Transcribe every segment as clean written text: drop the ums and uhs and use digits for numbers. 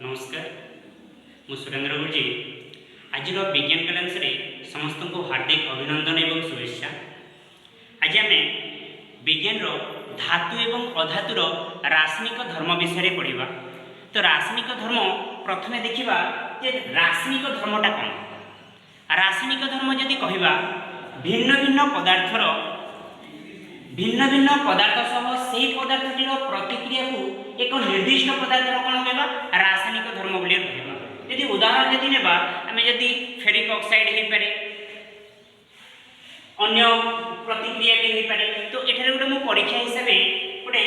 नमस्कार मु सुरेंद्र गुरुजी आज विज्ञान कैलेंस रे समस्त को हार्दिक अभिनंदन एवं शुभेच्छा। आज आम विज्ञान धातु एवं अधातुर रासायनिक धर्म विषय पढ़ा। तो रासायनिक धर्म प्रथमे देखा जे रासायनिक धर्मटा कौन। रासायनिक धर्म जदि कहवा भिन्न भिन्न पदार्थ सह से पदार्थटीर प्रतिक्रिया को एक निर्दिष्ट पदार्थ कौन कहवा रासायनिक धर्म बोली कहवा। यदि उदाहरण यदि नेबा आमे यदि फेरिक ऑक्साइड हो पारे अन्य प्रतिक्रिया भी हो पारे। तो एठारे गोटे मो परीक्षा हिसाब से गोटे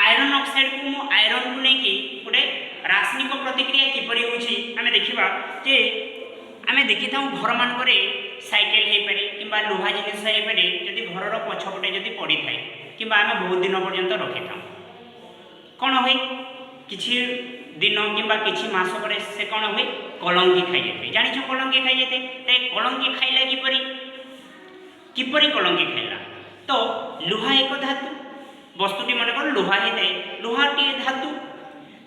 आयरन ऑक्साइड को मो आयरन को लेकिन गोटे रासायनिक प्रतिक्रिया किपरि होछि आमे देखिबा जे आमे देखि थाउ घर मानकरे साइकेल हो पारे किंबा लोहा जिनिस हो पारे जदि घरर पछपटे जदि पड़ी थाए किंबा आमे बहुत दिन पर्यंत रखि थाउ कौन हुए किछि दिन किंबा किछि मास पर से कौन हुए कलंकी खाई जाते। जानिछ कलंकी खाई जाते ते कलंकी खाइला किपरि कलंकी खाइला। तो लुहा एक धातु वस्तुटी मन कर लुहा ही लुहाटी धातु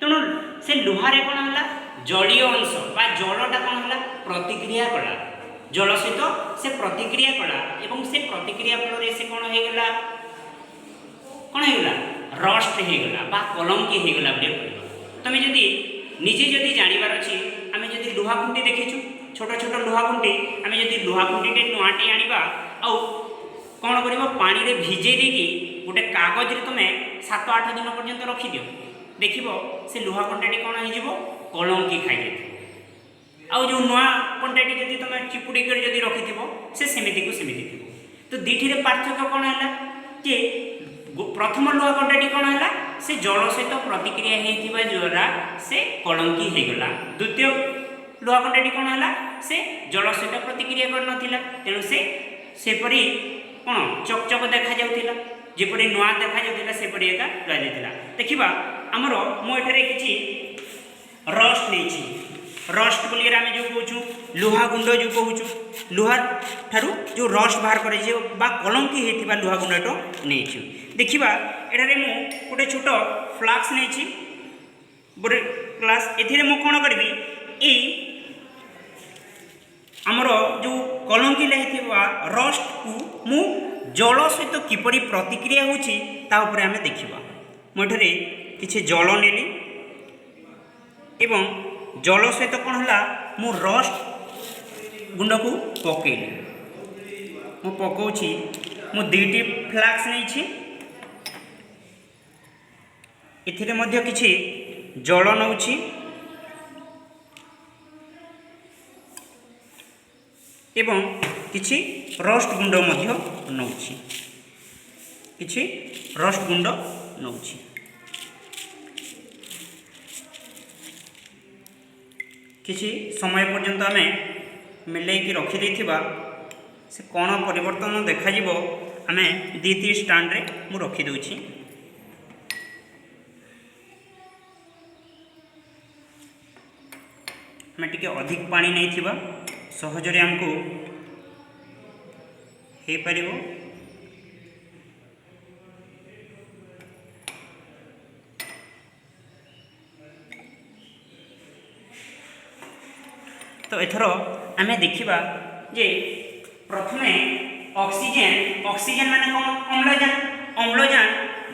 तेणु से लुहारे कौन होला जलीय अंश बा जलटा कौन होला प्रतिक्रिया कला जल सहित से प्रतिक्रिया कला एवं से प्रतिक्रिया फल से कौन हो गला रस्ट हो गला बा कलंकी हो गला बोली कहबा। तुम जदि निजे जदि जानवर अच्छी आम जदि लुहा खुंटी देखीचु छोट छोट लुहा खुंटी आम जदि लुहा खुंटी नुआटे आनिबा आउ कौन कर पानी रे भिजे देकी गोटे कागज रे तुम 7-8 दिन पर्यंत रखी दियो देखिबो से लुहा कंटाटी कौन हो कलंकी खाई जाए। आउ जो नुआ कंटाटी जदि तुम चिपुड़ी कर जदि रखिथिबो से सेमिति को सेमिति थिबो। तो दीठी रे पार्थक्य कौन है कि प्रथम लुहा कंटाटी कौन है से जल सहित प्रतिक्रिया होइथिबा द्वारा से कलंकी हो गला। द्वितीय लुहा कंटाटी कौन है से जल सहित प्रतिक्रिया कर नथिला तेणु से सेपरी कौन चकचक देखा जाउथिला जेपरी नुआ देखा जाउथिला सेपरी एका ला जाइथिला। देखिबा हमरो मो एठारे किछि रस्ट नेछि रस्ट बोली आम जो कहूँ लुहा गुंड जो कहूँ लुहा ठारू जो रस्ट बाहर करे बा कलंकी होइथिबा लुहा गुंडटो नेछि। देखिबा एठारे मु गोटे छोट फ्लास्क नेछि गोटे ग्लास एथिरे मु कोन करबी ए हमर जो कलंकी लागिथिबा रस्ट को मु जल सहित किपरि प्रतिक्रिया होछि ता ऊपर आमे देखिबा। मु एठारे किछि जल नेली एवं जल सहित कौन है मु रस्ट गुंड को पकेली मु पकाउछि मु 2टी फ्लास्क नहीं एथिरे मध्य किछि जल नउछि एवं किछि रस्ट गुंड मध्य नउछि किछि रस्ट गुंड नउछि। किछि समय पर्यंत आम मिलैकी रखी देथिबा से कौन परिवर्तन देखा जिवो आम 2-3 स्टैंड रे मु रखी दउछि। आम टिके अधिक पानी नहीं थिबा सहजरे हमको हे परिबो। तो एथर आम देखा जे प्रथमे ऑक्सीजन माने कौन अम्लजान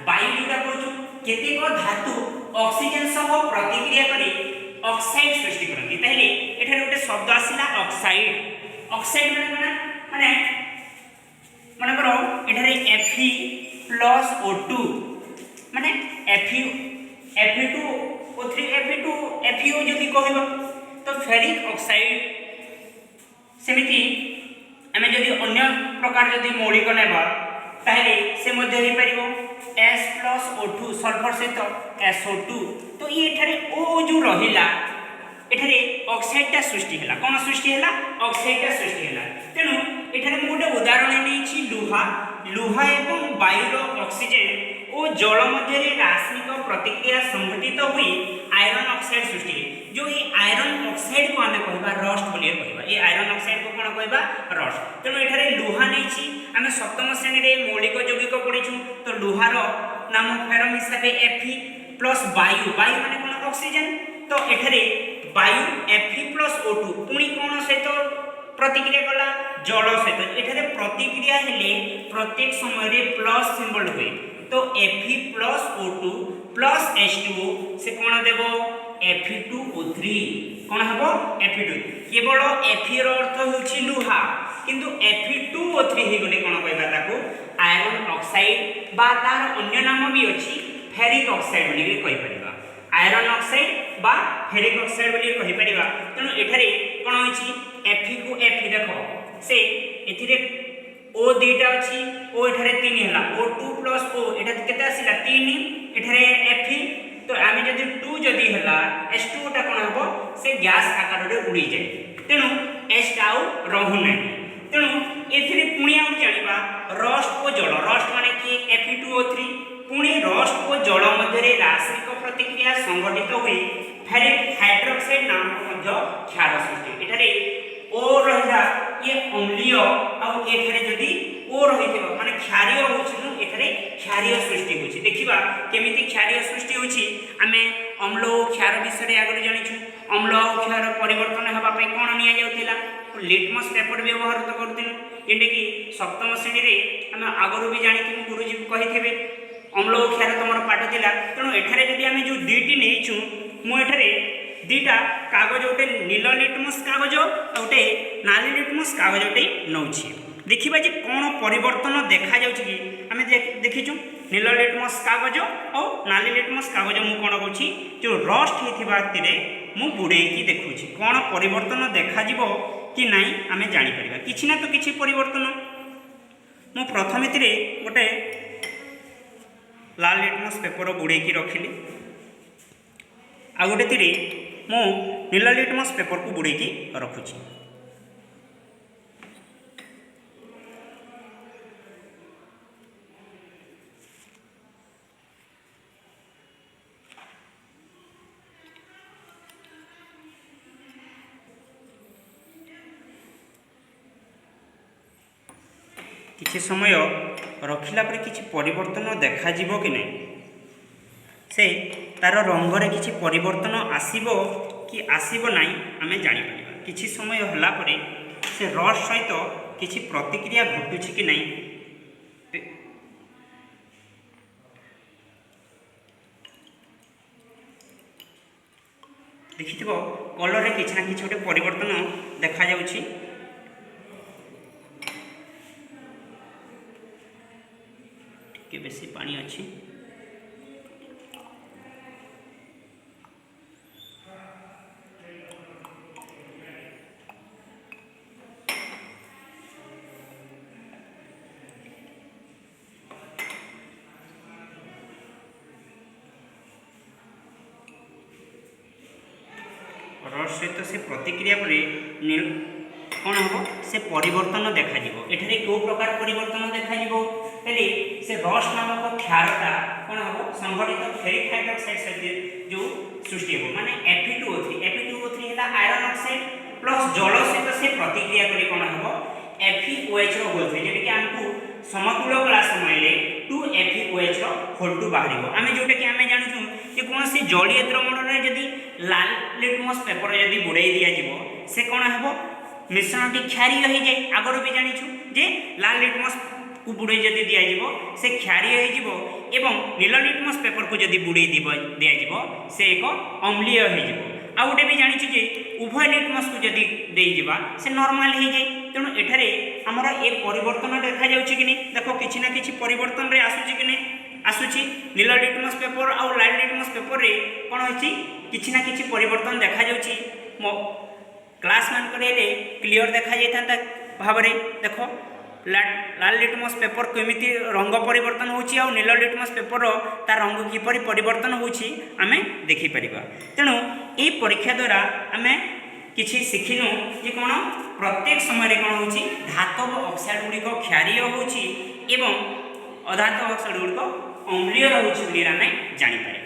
वायु जोटा कहूँ केतेक धातु ऑक्सीजन सह प्रतिक्रिया करी ऑक्साइड सृष्टि करती ताहले एठारे गोटे शब्द आसिला ऑक्साइड माने माने करो एठारे Fe+O2 माने Fe2O3 Fe2 जदि कहबा तो फेरिक ऑक्साइड सेमिति आम जदि अन्य प्रकार जदि मौलिक नेबा ताहले से मध्य हो पारिबो S+O2 सल्फर सहित SO2। तो ये एठारे O जो रहिला एठारे ऑक्साइडटा सृष्टि हैला कोन सृष्टि हैला ऑक्साइडटा सृष्टि हैला। तेणु एठारे मु गोटे उदाहरण नेछि लुहा एवं वायुर ऑक्सीजन और जल मध्य रासायनिक प्रतिक्रिया संघटित हुई आयरन ऑक्साइड सृष्टि जो ये आयरन ऑक्साइड को आम कहबा रस्ट बोली कहबा ये आयरन ऑक्साइड को कौन कहबा रस्ट। तेणु एठारे लुहा नहीं आम 7म श्रेणी रे मौलिक यौगिक पढ़ीछू तो लुहार नाम फेरम हिसाब Fe+ वायु माने कौन ऑक्सीजन तो एठारे वायु Fe+O2 पुणी कौन सहित प्रतिक्रिया कला जल सहित एठारे प्रतिक्रिया हेले प्रत्येक समय रे प्लस सिंबल हुए तो Fe+O2 प्लस H2O से कौन देव Fe2O3 कौन हम Fe2 केवल Fe अर्थ होछि लुहा किंतु Fe2O3 हे गले कौन कहबा ताको आयरन ऑक्साइड बा तार अन्य नाम भी अछि फेरिक ऑक्साइड बोली कहि परिबा आयरन ऑक्साइड बा फेरिक ऑक्साइड बोली कहि परिबा तेणु एठारे कौन होछि Fe को Fe देखो से एथिरे O दुईटा अछि O एठारे 3 हला O2 + O एटा केते आसिला 3 एठारे Fe तो आमे जदि 2 जदि हला H2O टा कोन हबो से गैस आकार रे उड़ी जाय तेणु H टा रहु नै तेणु एथिरे पुणी आ जानिबा रस्ट ओ जल रस्ट माने कि Fe2O3 पुणी रस्ट ओ जल मध्य रे रासायनिक प्रतिक्रिया संघटित होई फेरिक हाइड्रोक्साइड नाम मध्य क्षार सृष्टि एठारे O रहिला ये अम्लीय आ एठारे जदि O रहिथिबा माने क्षारीय होछि नु एठारे क्षारीय सृष्टि होछि देखिबा केमिति क्षारीय सृष्टि होछि आमे अम्ल ओ क्षार विषय रे आगरे जानिछु अम्ल ओ क्षार परिवर्तन हेबा पे कोन निया जाउतिला लिटमस पेपर व्यवहार तो करथिनु जेंडे कि सप्तम श्रेणी रे आमे आगरो भी जानिथिनु गुरुजी कहिथिबे अम्ल ओ क्षार तमर पाठ दिला तेणु एठारे जदि आमे जो दुईटी नेइछु मु एठारे दुईटा कागज गोटे नील लिटमस कागज गोटे नाली लिटमस कागज गोटे नौछि देखिबा जे कोन परिवर्तन देखा जाउछि कि आमे देखिछु नील लिटमस कागज और नाली लिटमस कागज मु कोन कहछि जो रस्ट हेथिबा तिरे मु बुडे की देखुछि कोन परिवर्तन देखा जिवो कि नाही आमे जानि परिबा किछि ना तो किछि परिवर्तन मु प्रथमे तिरे गोटे लाल लिटमस पेपर बुडे की रखिली आ गोटे तिरे मु नील लिटमस पेपर को बुड़े की रखुची किछि समय रखिला पर किछि परिवर्तन देखा जिवो कि नहीं से तार रंग रे किछि परिवर्तन आसीबो कि आसीबो नाही आमे जानि परिबा किछि समय हला परे से रस सहित किछि प्रतिक्रिया घटुछि कि नाही देखिथिबो कलर रे किछि ना किछि गोटे परिवर्तन देखा जाउछि के बेसी पानी अछि रस सहित से प्रतिक्रिया पर कौन हम से परिवर्तन देखा एठारे क्यों प्रकार परिवर्तन देखा हेले से रस नामक क्षारटा कौन हम संघटित फेरिक हाइड्रोक्साइड सहित जो सृष्टि हो माने Fe2O3 है आयरन ऑक्साइड प्लस जल सहित से प्रतिक्रिया करी कौन हम FeOH होल जेटा कि हमको समतुल कला समय रे 2FeOH होल 2 बाहरिबो आमे जोटा कि आमे जानु जे कौन से जलीय द्रवण रे यदि लाल लिटमस पेपर यदि बुड़ाई दिया जिवो से कौन हेबो मिश्रणटी क्षारीय हो जाए आगर भी जानिछु जे लाल लिटमस को बुड़ाई जदि दिया जिवो से क्षारीय हो जिवो एवं नील लिटमस पेपर को जदि बुड़ाई दिया जिवो से एक अम्लीय हो जिवो आ गोटे भी जानिछु जे उभय लिटमस को जदि देई जिबा से नॉर्मल हो जाए तेणु एठारे हमर ए परिवर्तन देखा जाउछि कि नै देखो किछि ना किछि परिवर्तन रे आसुछि कि नै आसुछि नील लिटमस पेपर और लाल लिटमस पेपर रे कोन होछि किछि ना किछि परिवर्तन देखा जाउछि क्लास मान करे क्लियर देखा जाता भाव रे देखो लाल लिटमस पेपर केमिति रंग परिवर्तन होछि आ नील लिटमस पेपर तार रंग किपरि परिवर्तन होछि आमे देखि परिबा तेणु ए परीक्षा द्वारा आमे किछि सिखिनु जे कोन प्रत्येक समय रे कोन होछि धातव ऑक्साइड गुडी को क्षारीय होछि एवं अधातव ऑक्साइड गुडी को अम्लीय होछि बिना नै जानि पारे।